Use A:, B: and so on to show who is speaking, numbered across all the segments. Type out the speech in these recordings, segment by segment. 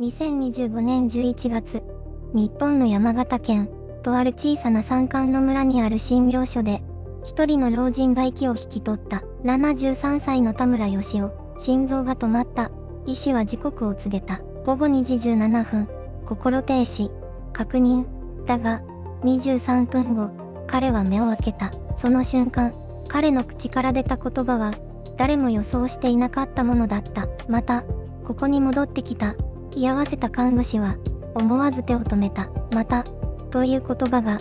A: 2025年11月、日本の山形県、とある小さな山間の村にある診療所で、一人の老人が息を引き取った。73歳の田村義夫、心臓が止まった。医師は時刻を告げた。午後2時17分、心停止、確認。だが、23分後、彼は目を開けた。その瞬間、彼の口から出た言葉は、誰も予想していなかったものだった。また、ここに戻ってきた。居合わせた看護師は、思わず手を止めた。また、という言葉が、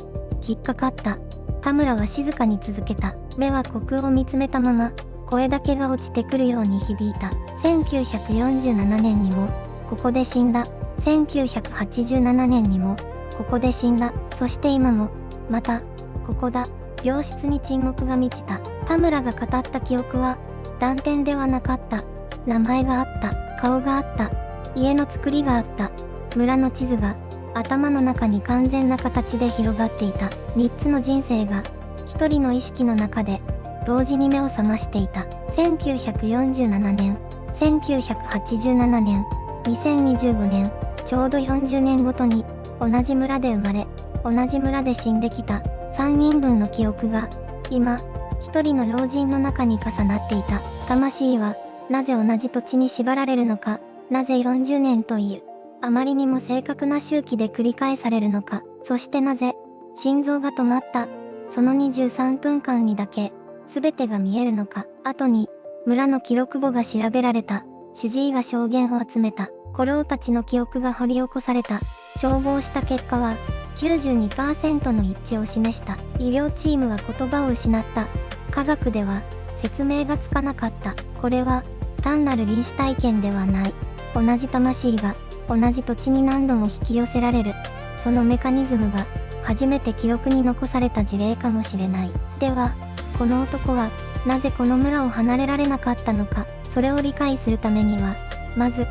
A: 引っかかった。田村は静かに続けた。目は虚空を見つめたまま、声だけが落ちてくるように響いた。1947年にも、ここで死んだ。1987年にも、ここで死んだ。そして今も、また、ここだ。病室に沈黙が満ちた。田村が語った記憶は、断片ではなかった。名前があった。顔があった。家の作りがあった。村の地図が、頭の中に完全な形で広がっていた。3つの人生が、一人の意識の中で、同時に目を覚ましていた。1947年、1987年、2025年、ちょうど40年ごとに、同じ村で生まれ、同じ村で死んできた、3人分の記憶が、今、一人の老人の中に重なっていた。魂は、なぜ同じ土地に縛られるのか、なぜ40年という、あまりにも正確な周期で繰り返されるのか、そしてなぜ、心臓が止まった、その23分間にだけ、すべてが見えるのか。後に、村の記録簿が調べられた。主治医が証言を集めた。古老たちの記憶が掘り起こされた。照合した結果は、92% の一致を示した。医療チームは言葉を失った。科学では、説明がつかなかった。これは、単なる臨死体験ではない。同じ魂が、同じ土地に何度も引き寄せられる。そのメカニズムが、初めて記録に残された事例かもしれない。では、この男は、なぜこの村を離れられなかったのか。それを理解するためには、まず、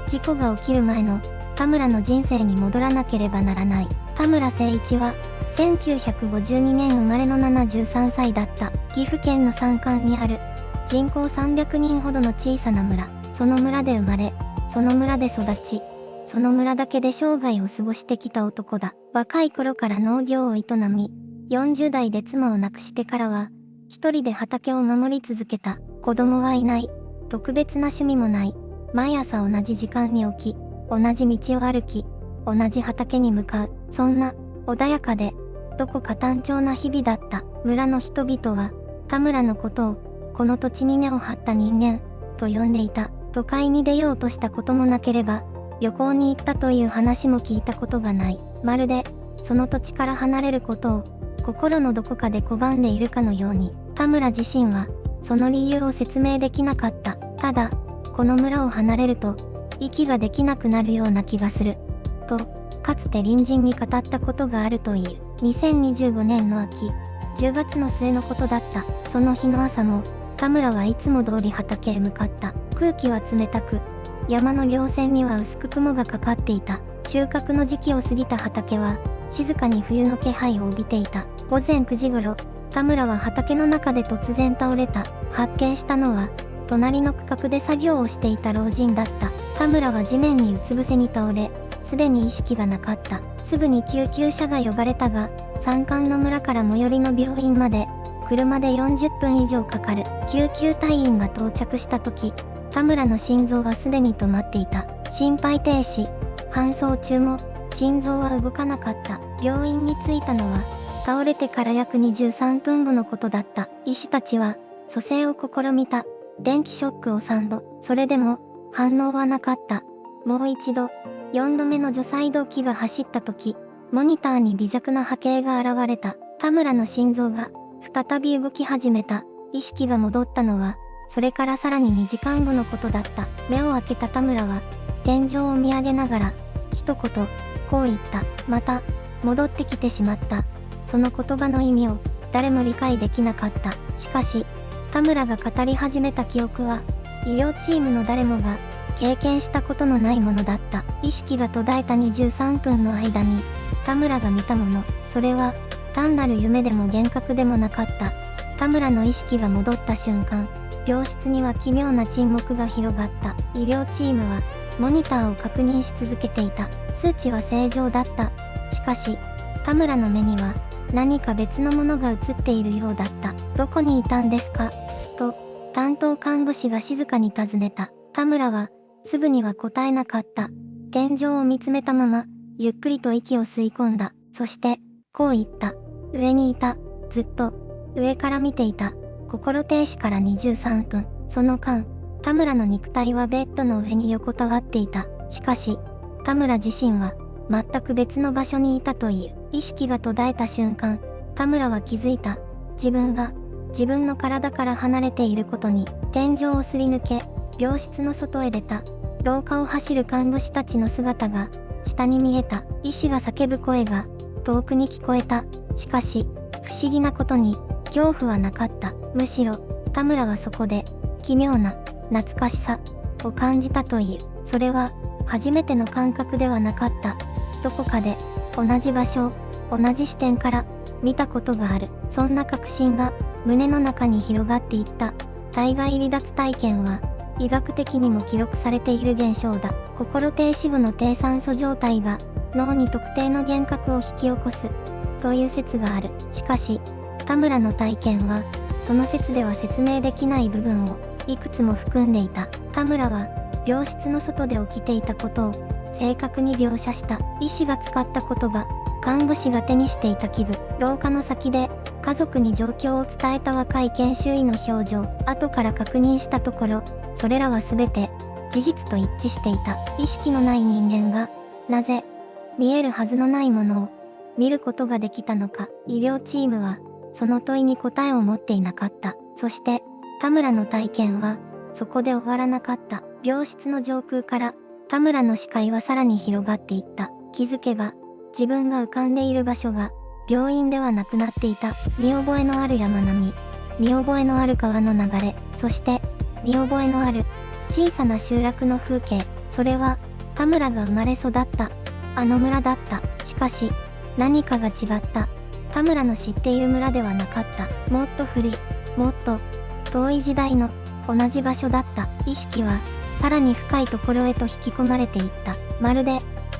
A: 事故が起きる前の、田村の人生に戻らなければならない。田村誠一は、1952年生まれの73歳だった。岐阜県の山間にある、人口300人ほどの小さな村。その村で生まれ、その村で育ち、その村だけで生涯を過ごしてきた男だ。若い頃から農業を営み、40代で妻を亡くしてからは、一人で畑を守り続けた。子供はいない。特別な趣味もない。毎朝同じ時間に起き、同じ道を歩き、同じ畑に向かう。そんな、穏やかで、どこか単調な日々だった。村の人々は、田村のことを、この土地に根を張った人間、と呼んでいた。都会に出ようとしたこともなければ、旅行に行ったという話も聞いたことがない。まるで、その土地から離れることを、心のどこかで拒んでいるかのように、田村自身は、その理由を説明できなかった。ただ、この村を離れると、息ができなくなるような気がする。と、かつて隣人に語ったことがあるという。2025年の秋、10月の末のことだった。その日の朝も、田村はいつも通り畑へ向かった。空気は冷たく、山の稜線には薄く雲がかかっていた。収穫の時期を過ぎた畑は、静かに冬の気配を帯びていた。午前9時頃、田村は畑の中で突然倒れた。発見したのは、隣の区画で作業をしていた老人だった。田村は地面にうつ伏せに倒れ、すでに意識がなかった。すぐに救急車が呼ばれたが、山間の村から最寄りの病院まで、車で40分以上かかる。救急隊員が到着した時、田村の心臓はすでに止まっていた。心肺停止。搬送中も、心臓は動かなかった。病院に着いたのは、倒れてから約23分後のことだった。医師たちは、蘇生を試みた。電気ショックを3度。それでも、反応はなかった。もう一度、4度目の除細動器が走った時、モニターに微弱な波形が現れた。田村の心臓が、再び動き始めた。意識が戻ったのは、それからさらに2時間後のことだった。目を開けた田村は、天井を見上げながら、一言、こう言った。また、戻ってきてしまった。その言葉の意味を、誰も理解できなかった。しかし、田村が語り始めた記憶は、医療チームの誰もが、経験したことのないものだった。意識が途絶えた23分の間に、田村が見たもの、それは、単なる夢でも幻覚でもなかった。田村の意識が戻った瞬間、病室には奇妙な沈黙が広がった。医療チームは、モニターを確認し続けていた。数値は正常だった。しかし、田村の目には何か別のものが映っているようだった。どこにいたんですかと、担当看護師が静かに尋ねた。田村は、すぐには答えなかった。天井を見つめたまま、ゆっくりと息を吸い込んだ。そして、こう言った。上にいた。ずっと、上から見ていた。心停止から23分。その間、田村の肉体はベッドの上に横たわっていた。しかし、田村自身は、全く別の場所にいたという。意識が途絶えた瞬間、田村は気づいた。自分が、自分の体から離れていることに。天井をすり抜け、病室の外へ出た。廊下を走る看護師たちの姿が、下に見えた。医師が叫ぶ声が、遠くに聞こえた。しかし、不思議なことに、恐怖はなかった。むしろ、田村はそこで、奇妙な、懐かしさ、を感じたという。それは、初めての感覚ではなかった。どこかで、同じ場所を、同じ視点から、見たことがある。そんな確信が、胸の中に広がっていった。体外離脱体験は、医学的にも記録されている現象だ。心停止後の低酸素状態が、脳に特定の幻覚を引き起こす、という説がある。しかし、田村の体験は、その説では説明できない部分を、いくつも含んでいた。田村は、病室の外で起きていたことを、正確に描写した。医師が使った言葉、看護師が手にしていた器具、廊下の先で、家族に状況を伝えた若い研修医の表情、後から確認したところ、それらは全て、事実と一致していた。意識のない人間が、なぜ、見えるはずのないものを、見ることができたのか。医療チームは、その問いに答えを持っていなかった。そして、田村の体験は、そこで終わらなかった。病室の上空から、田村の視界はさらに広がっていった。気づけば、自分が浮かんでいる場所が、病院ではなくなっていた。見覚えのある山並み、見覚えのある川の流れ、そして、見覚えのある、小さな集落の風景。それは、田村が生まれ育った、あの村だった。しかし、何かが違った。田村の知っている村ではなかった。もっと古い、もっと、遠い時代の、同じ場所だった。意識は、さらに深いところへと引き込まれていった。まるで、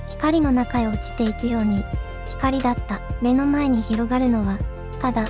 A: 光の中へ落ちていくように、光だった。目の前に広がるのは、ただ、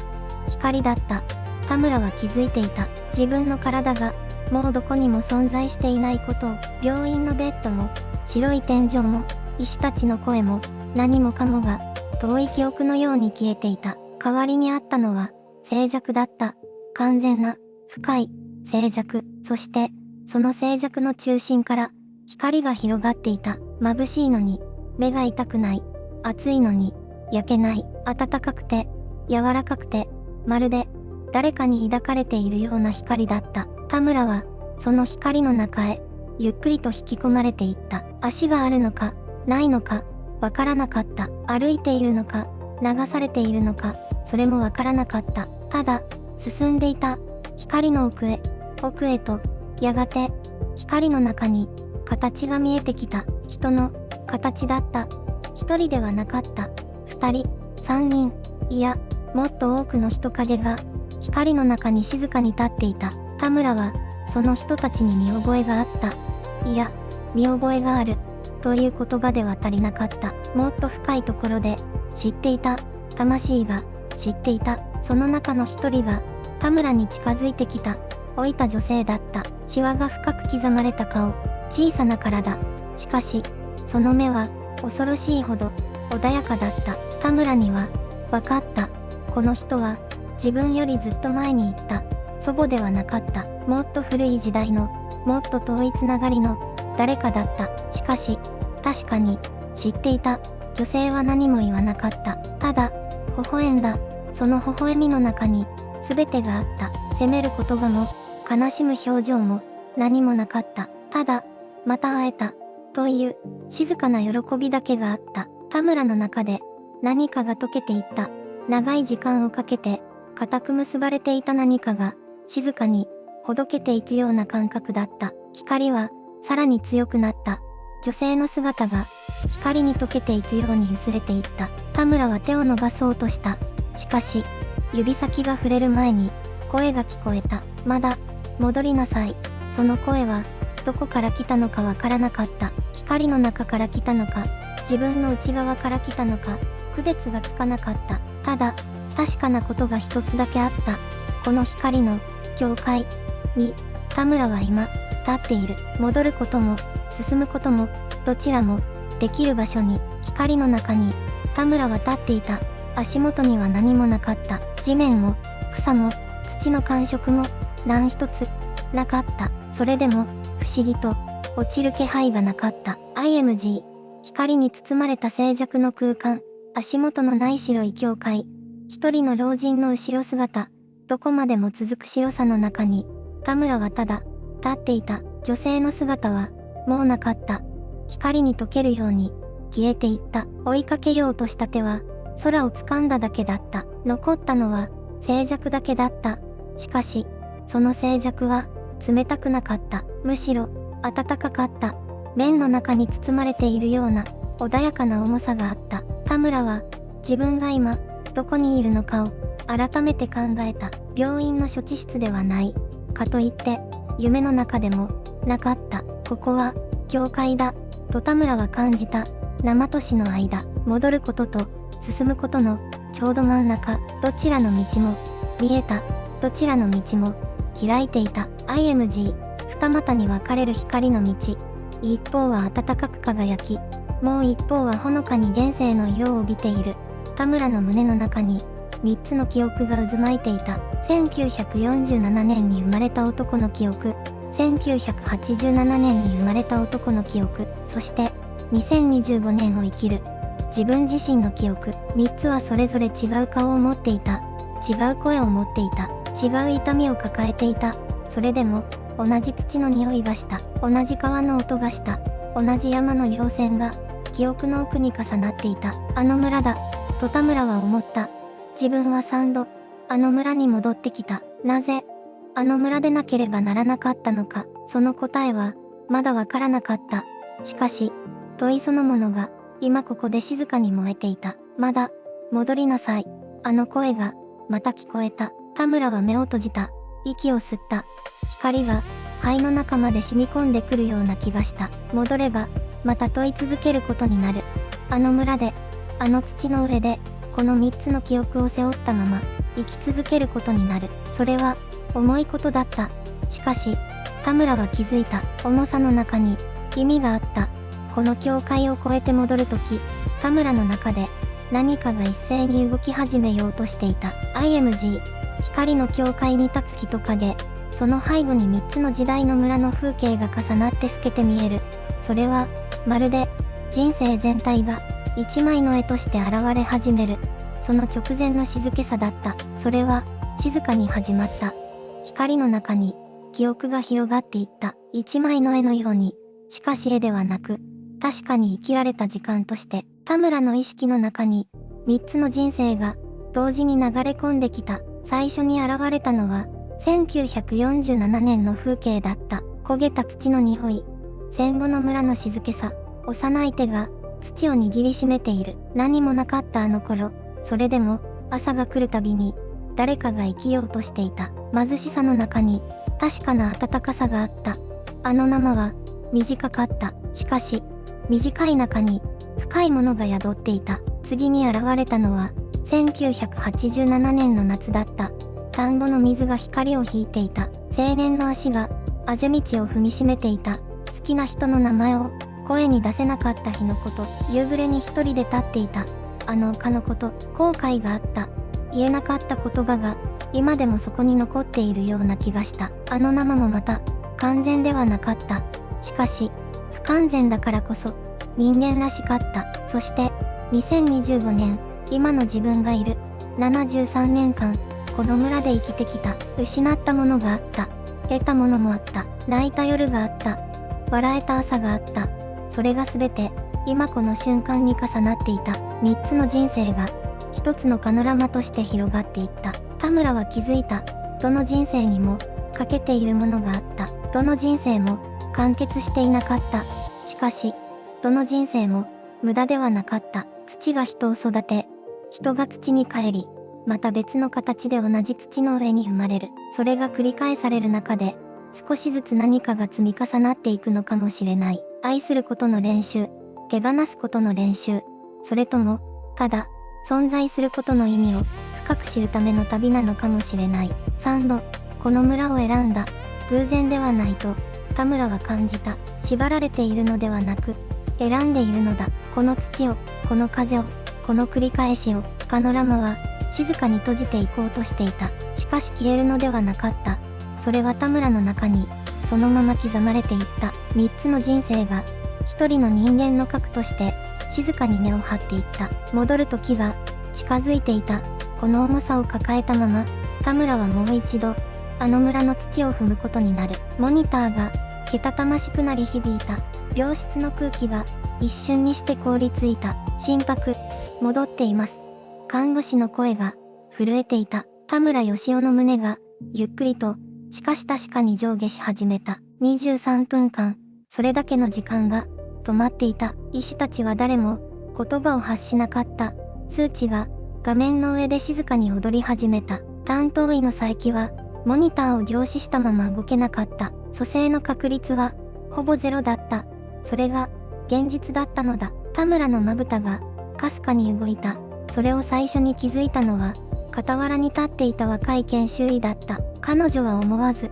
A: 光だった。田村は気づいていた。自分の体が、もうどこにも存在していないことを。病院のベッドも、白い天井も、医師たちの声も、何もかもが、遠い記憶のように消えていた。代わりにあったのは、静寂だった。完全な、深い、静寂。そして、その静寂の中心から、光が広がっていた。眩しいのに、目が痛くない。暑いのに、焼けない。暖かくて、柔らかくて、まるで、誰かに抱かれているような光だった。田村は、その光の中へ、ゆっくりと引き込まれていった。足があるのか、ないのか、わからなかった。歩いているのか、流されているのか、それもわからなかった。ただ、進んでいた。光の奥へ、奥へと、やがて、光の中に、形が見えてきた。人の、形だった。一人ではなかった。二人、三人、いや、もっと多くの人影が、光の中に静かに立っていた。田村は、その人たちに見覚えがあった。いや、見覚えがある。という言葉では足りなかった。もっと深いところで、知っていた。魂が、知っていた。その中の一人が、田村に近づいてきた。老いた女性だった。シワが深く刻まれた顔。小さな体。しかし、その目は、恐ろしいほど、穏やかだった。田村には、わかった。この人は、自分よりずっと前に行った。祖母ではなかった。もっと古い時代の、もっと遠いつながりの、誰かだった。しかし、確かに、知っていた。女性は何も言わなかった。ただ、微笑んだ。その微笑みの中に、すべてがあった。責める言葉も、悲しむ表情も、何もなかった。ただ、また会えた。という、静かな喜びだけがあった。田村の中で、何かが溶けていった。長い時間をかけて、固く結ばれていた何かが、静かに、ほどけていくような感覚だった。光は、さらに強くなった。女性の姿が、光に溶けていくように薄れていった。田村は手を伸ばそうとした。しかし、指先が触れる前に、声が聞こえた。まだ、戻りなさい。その声は、どこから来たのかわからなかった。光の中から来たのか、自分の内側から来たのか、区別がつかなかった。ただ、確かなことが一つだけあった。この光の境界に、田村は今、立っている。戻ることも、進むことも、どちらも、できる場所に、光の中に、田村は立っていた。足元には何もなかった。地面も、草も、土の感触も、何一つ、なかった。それでも、不思議と、落ちる気配がなかった。IMG。光に包まれた静寂の空間。足元のない白い境界。一人の老人の後ろ姿。どこまでも続く白さの中に、田村はただ、立っていた。女性の姿は、もうなかった。光に溶けるように、消えていった。追いかけようとした手は、空を掴んだだけだった。残ったのは、静寂だけだった。しかし、その静寂は、冷たくなかった。むしろ、暖かかった。綿の中に包まれているような、穏やかな重さがあった。田村は、自分が今、どこにいるのかを、改めて考えた。病院の処置室ではない。かといって、夢の中でも、なかった。ここは、教会だ、と田村は感じた。生と死の間、戻ることと、進むことの、ちょうど真ん中、どちらの道も、見えた。どちらの道も、開いていた。IMG。二股に分かれる光の道。一方は暖かく輝き、もう一方はほのかに現世の色を帯びている。田村の胸の中に、三つの記憶が渦巻いていた。1947年に生まれた男の記憶。1987年に生まれた男の記憶。そして、2025年を生きる。自分自身の記憶。三つはそれぞれ違う顔を持っていた。違う声を持っていた。違う痛みを抱えていた。それでも、同じ土の匂いがした。同じ川の音がした。同じ山の稜線が、記憶の奥に重なっていた。あの村だ、と田村は思った。自分は3度、あの村に戻ってきた。なぜ、あの村でなければならなかったのか。その答えは、まだわからなかった。しかし、問いそのものが、今ここで静かに燃えていた。まだ、戻りなさい。あの声が、また聞こえた。田村は目を閉じた。息を吸った。光が、肺の中まで染み込んでくるような気がした。戻れば、また問い続けることになる。あの村で、あの土の上で、この3つの記憶を背負ったまま、生き続けることになる。それは、重いことだった。しかし、田村は気づいた。重さの中に、意味があった。この境界を越えて戻るとき、田村の中で、何かが一斉に動き始めようとしていた。IMG。光の境界に立つ人影。その背後に3つの時代の村の風景が重なって透けて見える。それは、まるで、人生全体が、一枚の絵として現れ始める。その直前の静けさだった。それは、静かに始まった。光の中に、記憶が広がっていった。一枚の絵のように、しかし絵ではなく、確かに生きられた時間として、田村の意識の中に、3つの人生が、同時に流れ込んできた。最初に現れたのは、1947年の風景だった。焦げた土の匂い。戦後の村の静けさ。幼い手が、土を握りしめている。何もなかったあの頃。それでも、朝が来るたびに、誰かが生きようとしていた。貧しさの中に、確かな温かさがあった。あの生は、短かった。しかし、短い中に、深いものが宿っていた。次に現れたのは、1987年の夏だった。田んぼの水が光を引いていた。青年の足が、あぜ道を踏みしめていた。好きな人の名前を、声に出せなかった日のこと。夕暮れに一人で立っていた。あの丘のこと。後悔があった。言えなかった言葉が、今でもそこに残っているような気がした。あの生もまた、完全ではなかった。しかし、不完全だからこそ、人間らしかった。そして、2025年、今の自分がいる。73年間、この村で生きてきた。失ったものがあった。得たものもあった。泣いた夜があった。笑えた朝があった。それがすべて、今この瞬間に重なっていた。3つの人生が、一つのパノラマとして広がっていった。田村は気づいた。どの人生にも、欠けているものがあった。どの人生も、完結していなかった。しかし、どの人生も、無駄ではなかった。土が人を育て、人が土に帰り、また別の形で同じ土の上に生まれる。それが繰り返される中で、少しずつ何かが積み重なっていくのかもしれない。愛することの練習、手放すことの練習、それとも、ただ、存在することの意味を深く知るための旅なのかもしれない。3度、この村を選んだ。偶然ではないと、田村は感じた。縛られているのではなく、選んでいるのだ。この土を、この風を、この繰り返しを、パノラマは、静かに閉じていこうとしていた。しかし消えるのではなかった。それは田村の中に、そのまま刻まれていった。3つの人生が、一人の人間の核として、静かに根を張っていった。戻る時が、近づいていた。この重さを抱えたまま、田村はもう一度、あの村の土を踏むことになる。モニターが、けたたましくなり響いた。病室の空気が、一瞬にして凍りついた。心拍、戻っています。看護師の声が、震えていた。田村義雄の胸が、ゆっくりと、しかし確かに上下し始めた。23分間、それだけの時間が、止まっていた。医師たちは誰も、言葉を発しなかった。数値が、画面の上で静かに踊り始めた。担当医の佐伯は、モニターを凝視したまま動けなかった。蘇生の確率は、ほぼゼロだった。それが、現実だったのだ。田村のまぶたが、かすかに動いた。それを最初に気づいたのは、傍らに立っていた若い研修医だった。彼女は思わず、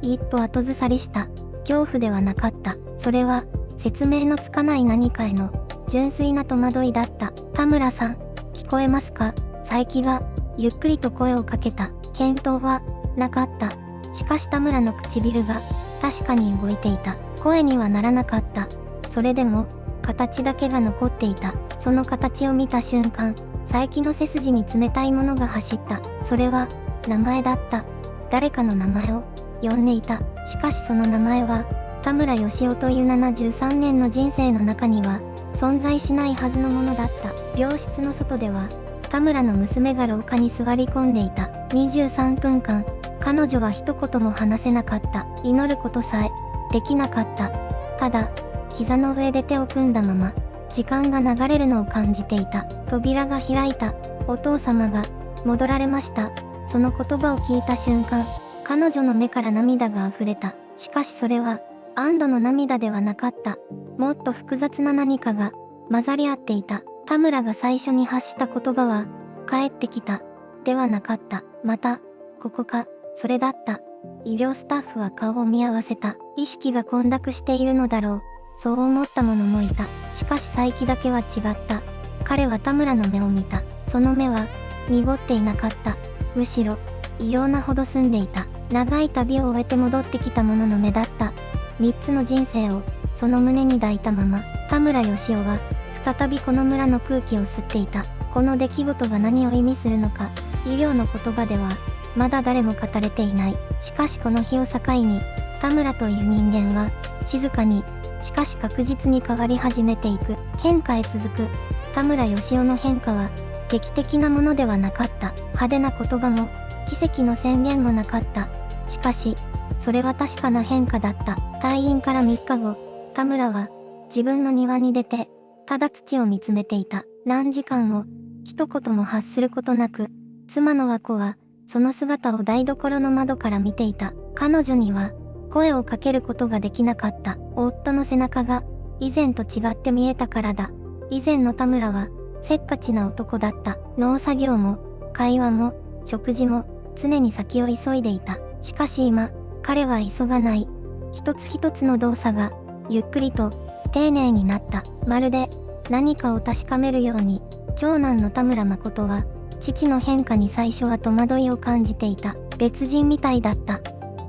A: 一歩後ずさりした。恐怖ではなかった。それは、説明のつかない何かへの、純粋な戸惑いだった。田村さん、聞こえますか？佐伯が、ゆっくりと声をかけた。返答は、なかった。しかし田村の唇が、確かに動いていた。声にはならなかった。それでも、形だけが残っていた。その形を見た瞬間、佐伯の背筋に冷たいものが走った。それは、名前だった。誰かの名前を、呼んでいた。しかしその名前は、田村義雄という73年の人生の中には、存在しないはずのものだった。病室の外では、田村の娘が廊下に座り込んでいた。23分間、彼女は一言も話せなかった。祈ることさえ、できなかった。ただ、膝の上で手を組んだまま、時間が流れるのを感じていた。扉が開いた。お父様が、戻られました。その言葉を聞いた瞬間、彼女の目から涙が溢れた。しかしそれは、安堵の涙ではなかった。もっと複雑な何かが、混ざり合っていた。田村が最初に発した言葉は、帰ってきた。ではなかった。また、ここか、それだった。医療スタッフは顔を見合わせた。意識が混濁しているのだろう。そう思った者もいた。しかし佐伯だけは違った。彼は田村の目を見た。その目は、濁っていなかった。むしろ、異様なほど澄んでいた。長い旅を終えて戻ってきた者の目だった。3つの人生を、その胸に抱いたまま、田村義雄は、再びこの村の空気を吸っていた。この出来事が何を意味するのか、医療の言葉では、まだ誰も語れていない。しかしこの日を境に、田村という人間は、静かに、しかし確実に変わり始めていく。変化へ続く。田村義雄の変化は、劇的なものではなかった。派手な言葉も、奇跡の宣言もなかった。しかし、それは確かな変化だった。退院から3日後、田村は、自分の庭に出て、ただ土を見つめていた。何時間も、一言も発することなく、妻の和子は、その姿を台所の窓から見ていた。彼女には、声をかけることができなかった。夫の背中が、以前と違って見えたからだ。以前の田村は、せっかちな男だった。農作業も、会話も、食事も、常に先を急いでいた。しかし今、彼は急がない。一つ一つの動作が、ゆっくりと、丁寧になった。まるで、何かを確かめるように、長男の田村誠は、父の変化に最初は戸惑いを感じていた。別人みたいだった。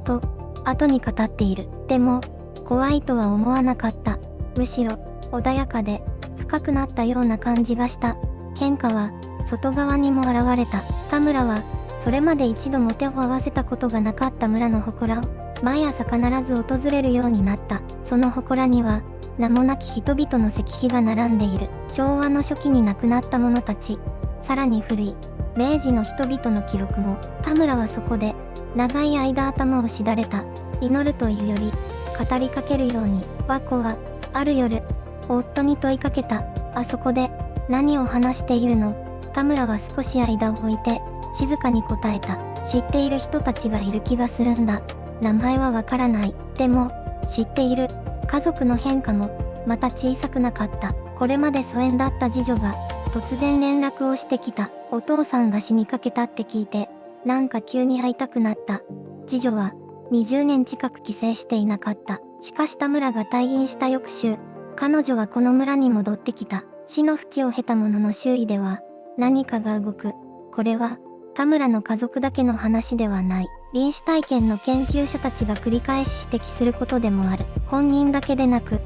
A: と、後に語っている。でも、怖いとは思わなかった。むしろ、穏やかで、深くなったような感じがした。変化は、外側にも現れた。田村は、それまで一度も手を合わせたことがなかった村の祠を、毎朝必ず訪れるようになった。その祠には、名もなき人々の石碑が並んでいる。昭和の初期に亡くなった者たち、さらに古い、明治の人々の記録も、田村はそこで、長い間頭をしだれた。祈るというより、語りかけるように、和子は、ある夜、夫に問いかけた。あそこで、何を話しているの？田村は少し間を置いて、静かに答えた。知っている人たちがいる気がするんだ。名前はわからない。でも、知っている。家族の変化も、また小さくなかった。これまで疎遠だった次女が、突然連絡をしてきた。お父さんが死にかけたって聞いて、なんか急に会いたくなった。次女は、20年近く帰省していなかった。しかし田村が退院した翌週、彼女はこの村に戻ってきた。死の淵を経た者の周囲では、何かが動く。これは、田村の家族だけの話ではない。臨死体験の研究者たちが繰り返し指摘することでもある。本人だけでなく、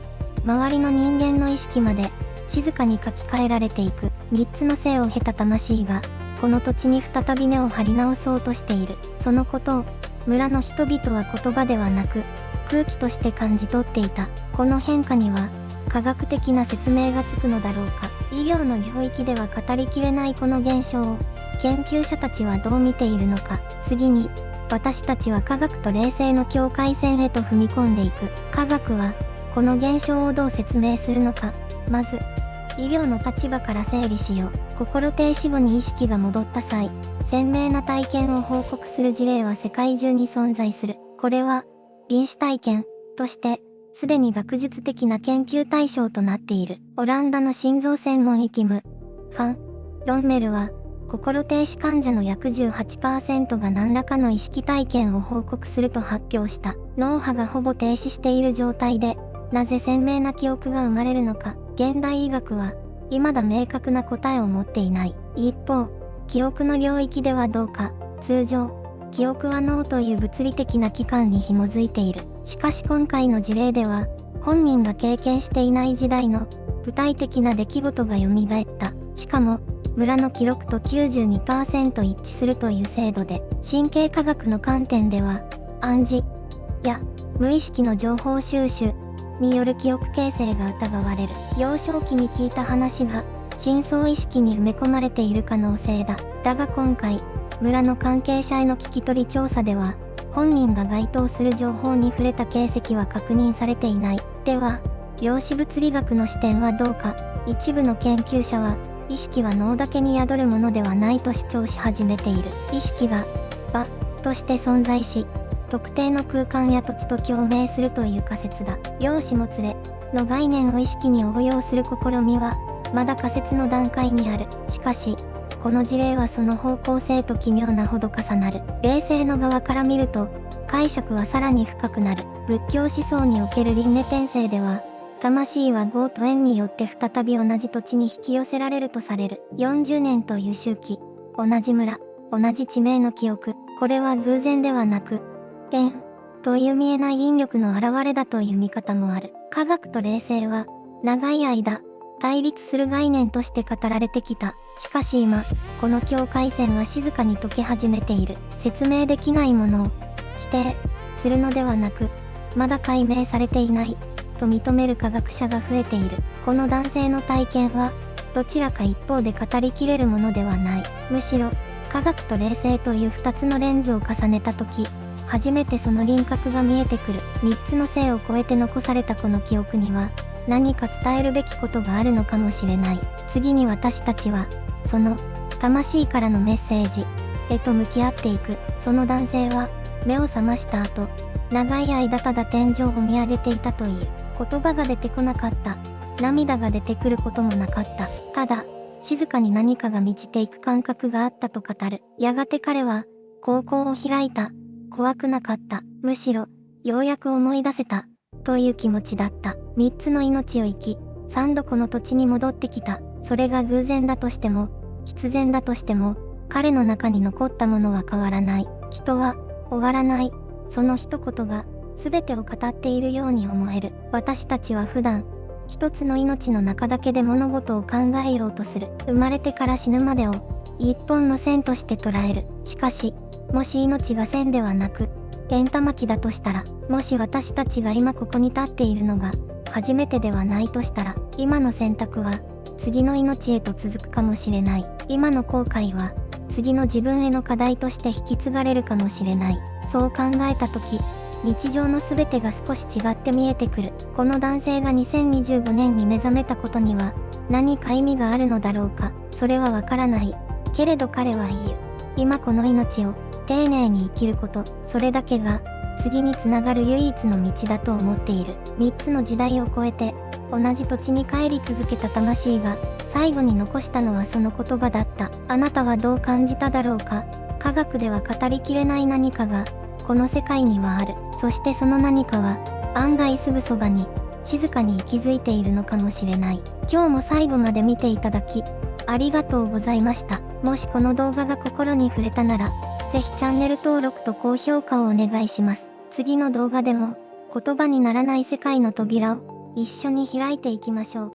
A: 周りの人間の意識まで、静かに書き換えられていく。3つの生を経た魂が、この土地に再び根を張り直そうとしている。そのことを、村の人々は言葉ではなく、空気として感じ取っていた。この変化には、科学的な説明がつくのだろうか。医療の領域では語りきれないこの現象を、研究者たちはどう見ているのか。次に、私たちは科学と霊性の境界線へと踏み込んでいく。科学は、この現象をどう説明するのか。まず、医療の立場から整理しよう。心停止後に意識が戻った際、鮮明な体験を報告する事例は世界中に存在する。これは、臨死体験として、すでに学術的な研究対象となっている。オランダの心臓専門医キム・ファン・ロンメルは、心停止患者の約 18% が何らかの意識体験を報告すると発表した。脳波がほぼ停止している状態で、なぜ鮮明な記憶が生まれるのか。現代医学は、未だ明確な答えを持っていない。一方、記憶の領域ではどうか。通常、記憶は脳という物理的な器官に紐づいている。しかし今回の事例では、本人が経験していない時代の具体的な出来事が蘇った。しかも、村の記録と 92% 一致するという精度で、神経科学の観点では、暗示や無意識の情報収集による記憶形成が疑われる。幼少期に聞いた話が、深層意識に埋め込まれている可能性だ。だが今回、村の関係者への聞き取り調査では、本人が該当する情報に触れた形跡は確認されていない。では、量子物理学の視点はどうか。一部の研究者は、意識は脳だけに宿るものではないと主張し始めている。意識が、場として存在し、特定の空間や土地と共鳴するという仮説だ。量子もつれの概念を意識に応用する試みは、まだ仮説の段階にある。しかし、この事例はその方向性と奇妙なほど重なる。霊性の側から見ると、解釈はさらに深くなる。仏教思想における輪廻転生では、魂は業と縁によって再び同じ土地に引き寄せられるとされる。40年という周期、同じ村、同じ地名の記憶、これは偶然ではなく、縁という見えない引力の現れだという見方もある。科学と霊性は、長い間、対立する概念として語られてきた。しかし今、この境界線は静かに解け始めている。説明できないものを、否定するのではなく、まだ解明されていない、と認める科学者が増えている。この男性の体験は、どちらか一方で語りきれるものではない。むしろ、科学と霊性という2つのレンズを重ねたとき、初めてその輪郭が見えてくる。3つの性を超えて残されたこの記憶には、何か伝えるべきことがあるのかもしれない。次に私たちは、その、魂からのメッセージ、へと向き合っていく。その男性は、目を覚ました後、長い間ただ天井を見上げていたという。言葉が出てこなかった。涙が出てくることもなかった。ただ、静かに何かが満ちていく感覚があったと語る。やがて彼は、瞳孔を開いた。怖くなかった。むしろ、ようやく思い出せた。という気持ちだった。3つの命を生き、3度この土地に戻ってきた。それが偶然だとしても、必然だとしても、彼の中に残ったものは変わらない。人は、終わらない。その一言が、全てを語っているように思える。私たちは普段、一つの命の中だけで物事を考えようとする。生まれてから死ぬまでを、一本の線として捉える。しかし、もし命が線ではなく、円玉機だとしたら、もし私たちが今ここに立っているのが、初めてではないとしたら、今の選択は、次の命へと続くかもしれない。今の後悔は、次の自分への課題として引き継がれるかもしれない。そう考えたとき、日常のすべてが少し違って見えてくる。この男性が2025年に目覚めたことには、何か意味があるのだろうか。それはわからない。けれど彼は言う。今この命を、丁寧に生きること、それだけが、次につながる唯一の道だと思っている。3つの時代を超えて、同じ土地に帰り続けた魂が、最後に残したのはその言葉だった。あなたはどう感じただろうか。科学では語りきれない何かが、この世界にはある。そしてその何かは、案外すぐそばに、静かに息づいているのかもしれない。今日も最後まで見ていただき、ありがとうございました。もしこの動画が心に触れたなら、ぜひチャンネル登録と高評価をお願いします。次の動画でも、言葉にならない世界の扉を、一緒に開いていきましょう。